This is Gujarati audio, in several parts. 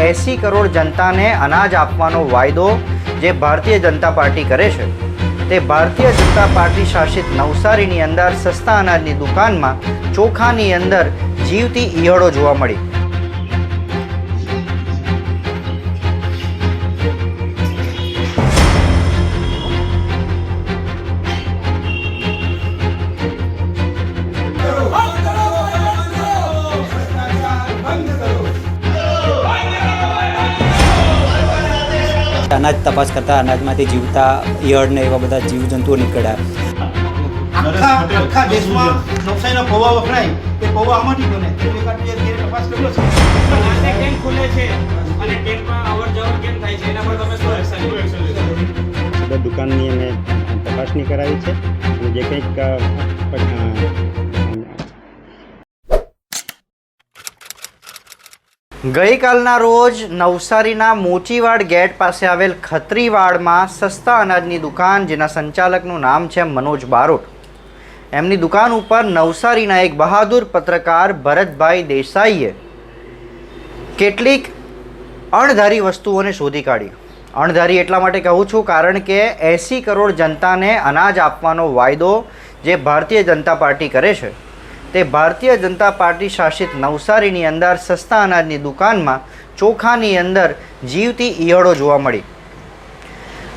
80 કરોડ જનતાને અનાજ આપવાનો વાયદો જે ભારતીય જનતા પાર્ટી કરે છે તે ભારતીય જનતા પાર્ટી શાસિત નવસારીની અંદર સસ્તા અનાજની દુકાનમાં ચોખાની અંદર જીવતી ઈયળો જોવા મળી। अनाज तपास करता अनाजमांथी जीवता ईयळ ने एवा बधा जीवजंतुओ નીકળ્યા। આખા દેશમાં નવસારીના પૌવા વખણાય એ પૌવા આમાંથી બને તેનું એકાદ તપાસ કર્યો છે। અનાજને કેમ ખુલે છે અને ટ્રેનમાં અવર જવર કેમ થાય છે એના પર તમે શું એક્શન લીધું? દુકાનની અમે તપાસણી કરાવી છે અને જે કંઈક ગઈકાલના રોજ નવસારીના મોચીવાડ ગેટ પાસે આવેલ ખત્રીવાડમાં સસ્તા અનાજની દુકાન જેના સંચાલકનું નામ છે મનોજ બારોટ, એમની દુકાન ઉપર નવસારીના એક બહાદુર પત્રકાર ભરતભાઈ દેસાઈએ કેટલીક અણધારી વસ્તુઓને શોધી કાઢી। અણધારી એટલા માટે કહું છું કારણ કે 80 કરોડ જનતાને અનાજ આપવાનો વાયદો જે ભારતીય જનતા પાર્ટી કરે છે તે ભારતીય જનતા પાર્ટી શાસિત નવસારીની અંદર સસ્તા અનાજની દુકાનમાં ચોખાની અંદર જીવતી ઈયળો જોવા મળી।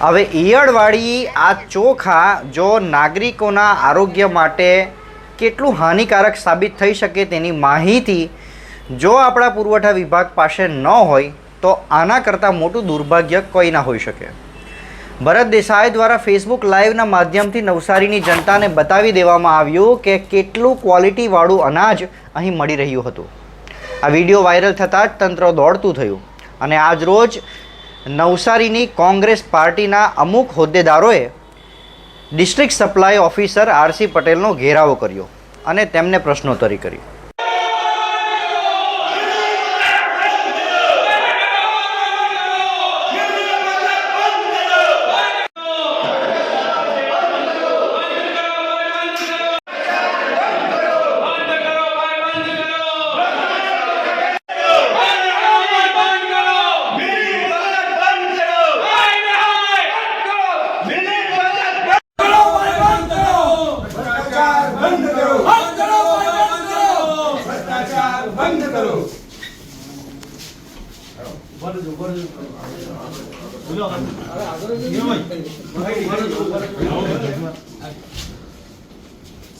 હવે ઈયળવાળી આ ચોખા જો નાગરિકોના આરોગ્ય માટે કેટલું હાનિકારક સાબિત થઈ શકે તેની માહિતી જો આપણા પુરવઠા વિભાગ પાસે ન હોય તો આના કરતાં મોટું દુર્ભાગ્ય કોઈ ના હોઈ શકે। ભરત દેસાઈ દ્વારા ફેસબુક લાઈવના માધ્યમથી નવસારીની જનતાને બતાવી દેવામાં આવ્યું કે કેટલું ક્વોલિટીવાળું અનાજ અહીં મળી રહ્યું હતું। આ વિડીયો વાયરલ થતાં જ તંત્ર દોડતું થયું અને આજરોજ નવસારીની કોંગ્રેસ પાર્ટીના અમુક હોદ્દેદારોએ ડિસ્ટ્રિક્ટ સપ્લાય ઓફિસર આરસી પટેલનો ઘેરાવો કર્યો અને તેમને પ્રશ્નોત્તરી કરી।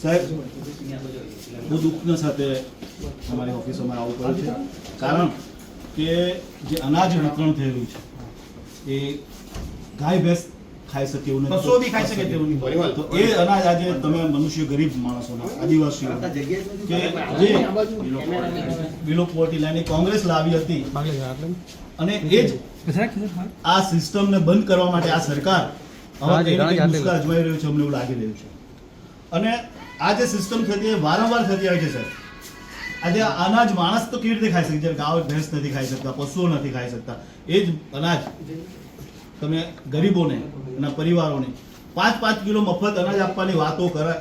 સાહેબ બહુ દુઃખના સાથે અમારી ઓફિસોમાં આવવું પડે છે કારણ કે જે અનાજ વિતરણ થઈ રહ્યું છે એ ગાય ભેંસ ખાઈ શકે એવું નથી, પશુઓ બી ખાઈ શકે તેવું નહીં। તો એ અનાજ આજે તમે મનુષ્ય ગરીબ માણસોના આદિવાસીઓ કે જે બિલો પોવર્ટી લાઈન કોંગ્રેસ લાવી હતી અને એ જ આ સિસ્ટમને બંધ કરવા માટે આ સરકાર મુશ્કેલ અજમાઈ રહ્યું છે, અમને એવું લાગી રહ્યું છે। અને આ જે સિસ્ટમ થતી વારંવાર થતી આવે છે સાહેબ, આજે અનાજ માણસ તો કેવી રીતે ખાઈ શકે જ્યારે ગાય ભેંસ નથી ખાઈ શકતા, પશુઓ નથી ખાઈ શકતા, એ જ અનાજ તમે ગરીબોને એના પરિવારોને 5-5 કિલો મફત અનાજ આપવાની વાતો કરે,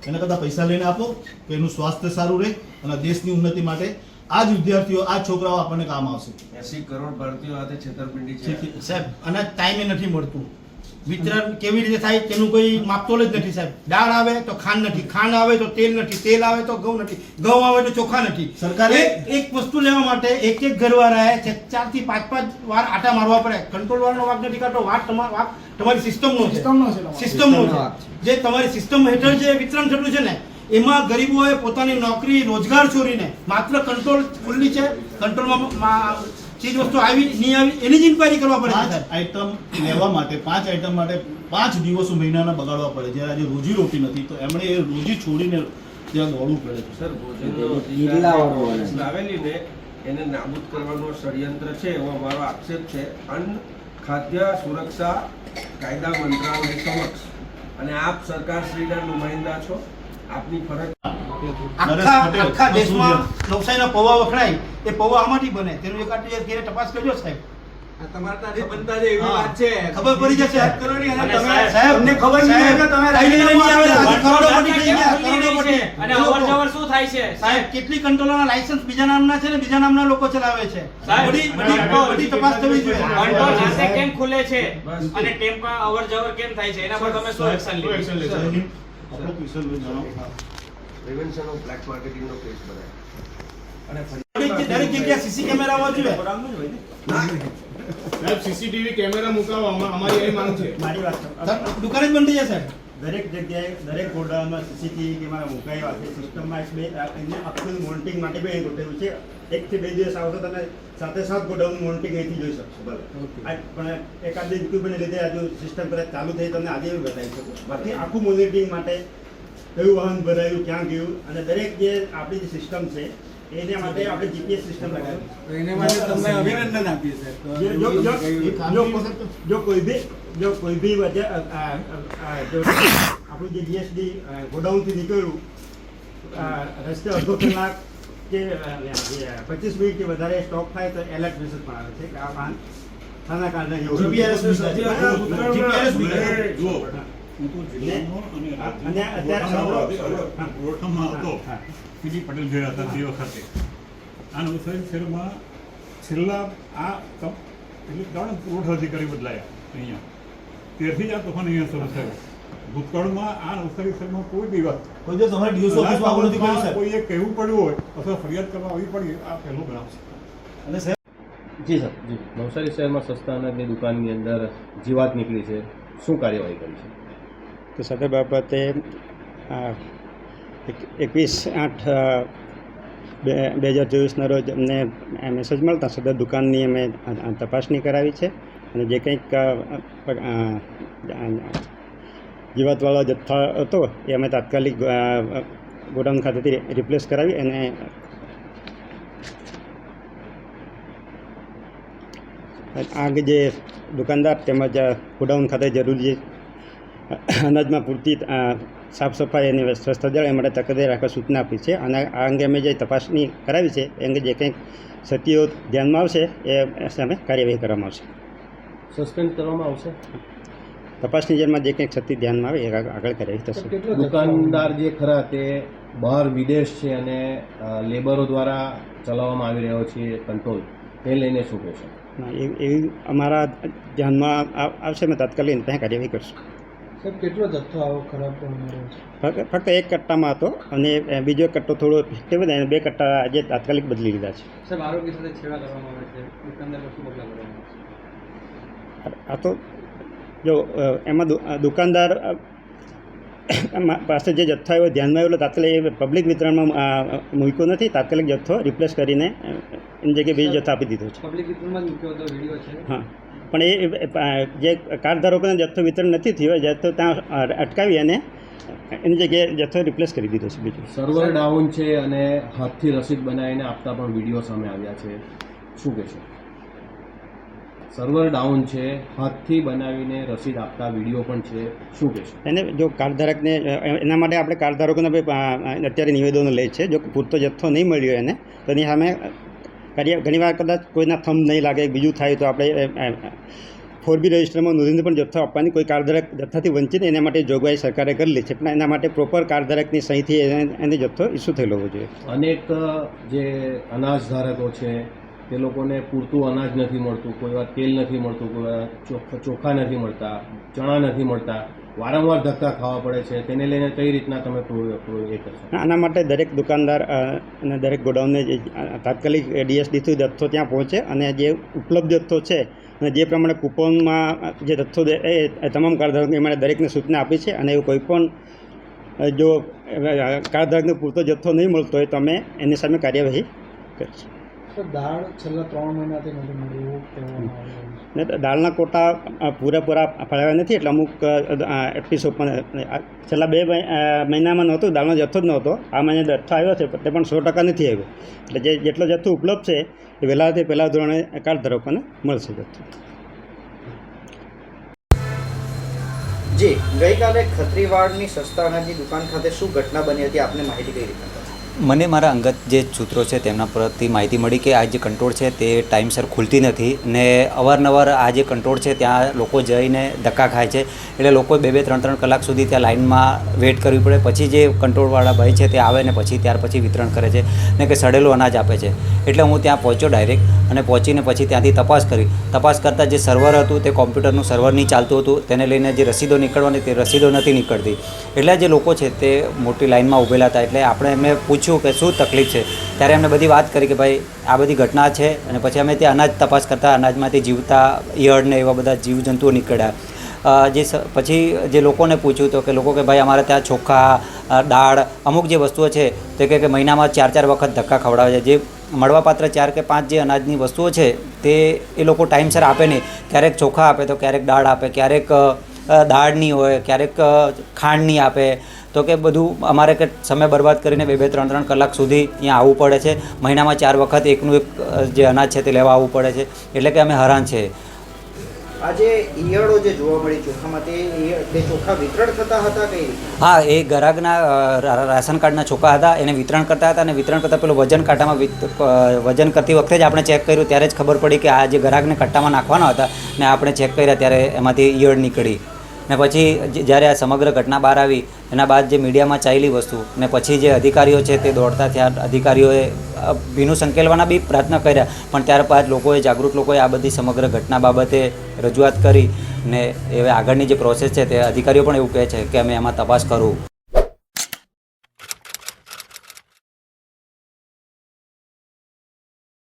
એના કરતાં પૈસા લઈને આપો કે એનું સ્વાસ્થ્ય સારું રહે અને દેશની ઉન્નતિ માટે આ જ વિદ્યાર્થીઓ આ છોકરાઓ આપણને કામ આવશે। 80 કરોડ ભારતીયો સાથે છેતરપિંડી છે સાહેબ, અનાજ ટાઈમે નથી મળતું, વિતરણ કેવી રીતે થાય તેનું કોઈ માપતોલ જ નથી સાહેબ। દાળ આવે તો ખાંડ નથી, ખાંડ આવે તો તેલ નથી, તેલ આવે તો ઘઉં નથી, ઘઉં આવે તો ચોખા નથી। સરકારે એક વસ્તુ લેવા માટે એક ઘરવાળાએ 4 થી 5 વાર આટા મારવા પડે। કંટ્રોલ વાળાનો વાક નથી કાઢતો, વાક તમારી સિસ્ટમનો છે, સિસ્ટમનો છે। જે તમારી સિસ્ટમ હેઠળ જે વિતરણ થતું છે ને એમાં ગરીબોએ પોતાની નોકરી રોજગાર છોડીને માત્ર કંટ્રોલ ખુલ્લી છે, કંટ્રોલમાં ચીજ વસ્તુ આવી નહીં આવી એની જ ઇન્ક્વાયરી કરવા પડે। 5 આઈટમ લેવા માટે 5 આઈટમ માટે 5 દિવસો મહિનાના બગાડવા પડે, જ્યારે આજે રોજી રોટી નથી તો એમણે એ રોજી છોડીને ત્યાં દોડવું પડે છે। સર, લાવેલી ને એને નાબૂદ કરવાનો ષડયંત્ર છે એવો અમારો આક્ષેપ છે અન્ન ખાદ્ય સુરક્ષા કાયદા મંત્રાલય સમક્ષ, અને આપ સરકારશ્રીના નુમાઇંદા છો, આપની ફરજ આખા દેશમાં નવસારીના પૌવા વખણાય એ પૌવા આમાંથી બને તેનું એકાદ તપાસ કરજો સાહેબ। તમારે ત્યાંથી બનતા જ એવી વાત છે, ખબર પડી જશે સાહેબ સાહેબ ને ખબર નહીં કે તમે કરોડોપતિ થઈ ગયા, કરોડોપતિ। અને અવર જવર શું થાય છે સાહેબ? કેટલી કંટ્રોલના લાયસન્સ બીજા નામના છે ને બીજા નામના લોકો ચલાવે છે, બધી તપાસ થવી જોઈએ. બંટો નાતે કેમ ખુલે છે બસ. અને ટેમ્પમાં અવર જવર કેમ થાય છે એના પર તમે શું એક્શન લીધું? આપણો કિશોરભાઈ જણાવો. પ્રિવેન્શન ઓફ બ્લેક માર્કેટિંગનો કેસ બનાવ્યો અને દરેક જગ્યાએ સીસી કેમેરા હોવા જોઈએ. સાહેબ સીસીટીવી કેમેરા મુકાવવામાં અમારી એ માંગ છે. મારી વાત દુકાન જ બંધ થઈ જશે. દરેક જગ્યાએ દરેક ગોડાઉનમાં સીસીટીવી કેમેરા મુકાયા છે. સિસ્ટમમાં એને આખું મોનિટરિંગ માટે બી અહીં ગોઠવ્યું છે. 1 થી 2 દિવસ આવતો તમે સાથે સાથ ગોડાઉન મોનિટરિંગ અહીંથી જોઈ શકશો. બરાબર. પણ એકાદ બે ઇક્વિપમેન્ટને લીધે આજુ સિસ્ટમ કદાચ ચાલુ થઈ તમને આજે બી બતાવી શકું. બાકી આખું મોનિટરિંગ માટે કયું વાહન ભરાયું, ક્યાં ગયું, અને દરેક જે આપણી જે સિસ્ટમ છે એના માટે આપણે જીપીએસ સિસ્ટમ લગાવી. એને માટે તમને અભિનંદન આપીએ સાહેબ. જો કોઈ બી વજહ જો આપણું જે જીએસડી ગોડાઉનથી નીકળ્યું રસ્તે અડધો કલાક કે 25 મિનિટથી વધારે સ્ટોક થાય તો એલર્ટ મેસેજ પણ આવે છે કે આ વાહન શાના કારણે GPS જુઓ હું તો જિલ્લાનો અને અને અત્યારે પુરવઠામાં હતો પીડી પટેલ ગયા હતા તે વખતે આ નવસારી શહેરમાં છેલ્લા એટલે 3 પુરવઠા અધિકારી બદલાયા અહીંયા ત્યારથી જ આ તોફાન અહીંયા શરૂ થયું. ભૂતકાળમાં આ નવસારી શહેરમાં કોઈ દિવસ કોઈ દિવસ અમારે DSO ઓફિસમાં આવું નથી કર્યું સાહેબ. કોઈએ કહેવું પડ્યું હોય અથવા ફરિયાદ કરવા આવી પડી આ પહેલો બનાવ છે. અને સાહેબ જી સર જી નવસારી શહેરમાં સસ્તા અનાજની દુકાનની અંદર જીવાત નીકળી છે, શું કાર્યવાહી કરી છે? તો સદર બાબતે 21/8/2024ના રોજ અમને મેસેજ મળતા સદર દુકાનની અમે તપાસણી કરાવી છે અને જે કંઈક જીવાતવાળો જથ્થો હતો એ અમે તાત્કાલિક ગોડાઉન ખાતેથી રિપ્લેસ કરાવી અને આગ જે દુકાનદાર તેમજ ગોડાઉન ખાતે જરૂરી અનાજમાં પૂરતી સાફ સફાઈ અને સ્વચ્છતા જળવાય માટે તકેદારી રાખવા સૂચના આપી છે. અને આ અંગે અમે જે તપાસણી કરાવી છે એ અંગે જે કંઈક ક્ષતિઓ ધ્યાનમાં આવશે એ સામે કાર્યવાહી કરવામાં આવશે. સસ્પેન્ડ કરવામાં આવશે? તપાસની જેલમાં જે કંઈક ક્ષતિ ધ્યાનમાં આવે એ આગળ કાર્યવાહી થશે. દુકાનદાર જે ખરા તે બહાર વિદેશ છે અને લેબરો દ્વારા ચલાવવામાં આવી રહ્યો છે કંટ્રોલ, તે લઈને શું કહેશો? એવી અમારા ધ્યાનમાં આવશે, અમે તાત્કાલિક ત્યાં કાર્યવાહી કરશું. સાહેબ કેટલો જથ્થો આવો ખરાબ ફક્ત એક કટ્ટામાં હતો અને બીજો કટ્ટો થોડો ફેક્ટિવ હતો અને 2 કટ્ટા આજે તાત્કાલિક બદલી લીધા છે. સાહેબ આરોગ્ય સાથે છેડા કરવામાં આવે છે, દુકાનદાર શું પગલાં ભરવામાં આવે છે? આ તો જો એમાં દુકાનદાર પાસે જે જથ્થો આવ્યો ધ્યાનમાં આવ્યો તાત્કાલિક પબ્લિક વિતરણમાં મૂક્યો નથી. તાત્કાલિક જથ્થો રિપ્લેસ કરીને એની જગ્યાએ બીજો જથ્થો આપી દીધો છે. પબ્લિક વિતરણમાં જ મૂક્યો હતો વિડીયો છે. હા, પણ એ જે કાર્ડધારકોને જથ્થો વિતરણ નથી થયો જથ્થો ત્યાં અટકાવી અને એની જગ્યાએ જથ્થો રિપ્લેસ કરી દીધો છે. બીજું સર્વર ડાઉન છે અને હાથથી રસીદ બનાવીને આપતા પણ વિડીયો સામે આવ્યા છે, શું કહેશો? સર્વર ડાઉન છે, હાથથી બનાવીને રસીદ આપતા વિડીયો પણ છે, શું કહેશો? એને જો કાર્ડધારકને એના માટે આપણે કાર્ડધારકોને અત્યારે નિવેદનો લે છે. જો પૂરતો જથ્થો નહીં મળ્યો એને તો એની સામે ઘણીવાર કદાચ કોઈના થંભ નહીં લાગે, બીજું થાય તો આપણે 4B રજિસ્ટરમાં નોંધીને પણ જથ્થો આપવાની. કોઈ કાર્ડધારક જથ્થાથી વંચિત એના માટે જોગવાઈ સરકારે કરેલી છે, પણ એના માટે પ્રોપર કાર્ડધારકની સહીથી એને જથ્થો ઇસ્યુ થયેલો હોવો જોઈએ. અનેક જે અનાજ ધારકો છે તે લોકોને પૂરતું અનાજ નથી મળતું, કોઈ વાર તેલ નથી મળતું, કોઈ વાર ચોખા નથી મળતા, ચણા નથી મળતા, વારંવાર ધક્કા ખાવા પડે છે. તેને લઈને કઈ રીતના તમે એ કરશો? આના માટે દરેક દુકાનદાર અને દરેક ગોડાઉનને તાત્કાલિક DSDથી જથ્થો ત્યાં પહોંચે અને જે ઉપલબ્ધ જથ્થો છે અને જે પ્રમાણે કૂપનમાં જે જથ્થો એ તમામ કાર્ડધારકોને એમાં દરેકને સૂચના આપી છે. અને એવું કોઈ પણ જો કાર્ડધારકને પૂરતો જથ્થો નહીં મળતો હોય તો અમે એની સામે કાર્યવાહી કરીશું. દાળ છેલ્લા 3 મહિનાથી નથી મળ્યું કહેવામાં આવે છે. ને દાળના કોટા પૂરેપૂરા ફળાવ્યા નથી, એટલે અમુક એપિસો પણ છેલ્લા 2 મહિનામાં નહોતું, દાળનો જથ્થો જ નહોતો. આ મહિને જથ્થો આવ્યો છે તે પણ 100% નથી આવ્યો. એટલે જેટલો જથ્થો ઉપલબ્ધ છે એ વહેલાથી પહેલાં ધોરણે કાર્ડધારકોને મળશે જથ્થો. જી, ગઈકાલે ખત્રીવાડની સસ્તા અનાજની દુકાન ખાતે શું ઘટના બની હતી, આપને માહિતી કઈ રીતે? મને મારા અંગત જે સૂત્રો છે તેમના પરથી માહિતી મળી કે આ જે કંટ્રોલ છે તે ટાઈમસર ખુલતી નથી ને અવારનવાર આ જે કંટ્રોલ છે ત્યાં લોકો જઈને ધક્કા ખાય છે, એટલે લોકો 2-3 કલાક સુધી ત્યાં લાઇનમાં વેઇટ કરવી પડે, પછી જે કંટ્રોલવાળા ભાઈ છે તે આવે ને પછી ત્યાર પછી વિતરણ કરે છે ને કે સડેલું અનાજ આપે છે. એટલે હું ત્યાં પહોંચ્યો ડાયરેક્ટ, અને પહોંચીને પછી ત્યાંથી તપાસ કરતાં જે સર્વર હતું તે કોમ્પ્યુટરનું સર્વર નહીં ચાલતું હતું, તેને લઈને જે રસીદો નીકળવાની તે રસીદો નથી નીકળતી. એટલે જે લોકો છે તે મોટી લાઇનમાં ઊભેલા હતા, એટલે આપણે એમને પૂછ્યું કે શું તકલીફ છે. ત્યારે એમને બધી વાત કરી કે ભાઈ આ બધી ઘટના છે, અને પછી અમે ત્યાં અનાજ તપાસ કરતાં અનાજમાંથી જીવતા ઈયળ ને એવા બધા જીવજંતુઓ નીકળ્યા. પછી જે લોકોને પૂછ્યું તો કે લોકો કે ભાઈ અમારે ત્યાં ચોખા, દાળ, અમુક જે વસ્તુઓ છે તે કે મહિનામાં 4 વખત ધક્કા ખવડાવે છે. જે મળવાપાત્ર 4 કે 5 જે અનાજની વસ્તુઓ છે તે એ લોકો ટાઈમસર આપે નહીં. ક્યારેક ચોખા આપે તો ક્યારેક દાળ આપે, ક્યારેક દાળ નહીં હોય, ક્યારેક ખાંડ નહીં આપે. તો કે બધું અમારે કે સમય બરબાદ કરીને 2-3 કલાક સુધી અહીંયા આવવું પડે છે. મહિનામાં 4 વખત એકનું એક જે અનાજ છે તે લેવા આવવું પડે છે, એટલે કે અમે હેરાન છે. આજે ઈયળો જે જોવા મળી ચોખામાં તે ચોખા વિતરણ થતા હતા કઈ રીતે? હા, એ ગ્રાહકના રાશન કાર્ડના ચોખા હતા, એને વિતરણ કરતા હતા, અને વિતરણ કરતાં પેલું વજન કાંટામાં વજન કરતી વખતે જ આપણે ચેક કર્યું, ત્યારે જ ખબર પડી કે આ જે ગ્રાહકને કટ્ટામાં નાખવાના હતા ને આપણે ચેક કર્યા ત્યારે એમાંથી ઈયળ નીકળી. ને પછી જ્યારે આ સમગ્ર ઘટના બહાર આવી એના બાદ જે મીડિયામાં ચાલેલી વસ્તુ ને પછી જે અધિકારીઓ છે તે દોડતા થયા, અધિકારીઓએ ભીનું સંકેલવાના બી પ્રયત્ન કર્યા, પણ ત્યારબાદ જાગૃત લોકોએ આ બધી સમગ્ર ઘટના બાબતે રજૂઆત કરી ને હવે આગળની જે પ્રોસેસ છે તે અધિકારીઓ પણ એવું કહે છે કે અમે એમાં તપાસ કરું.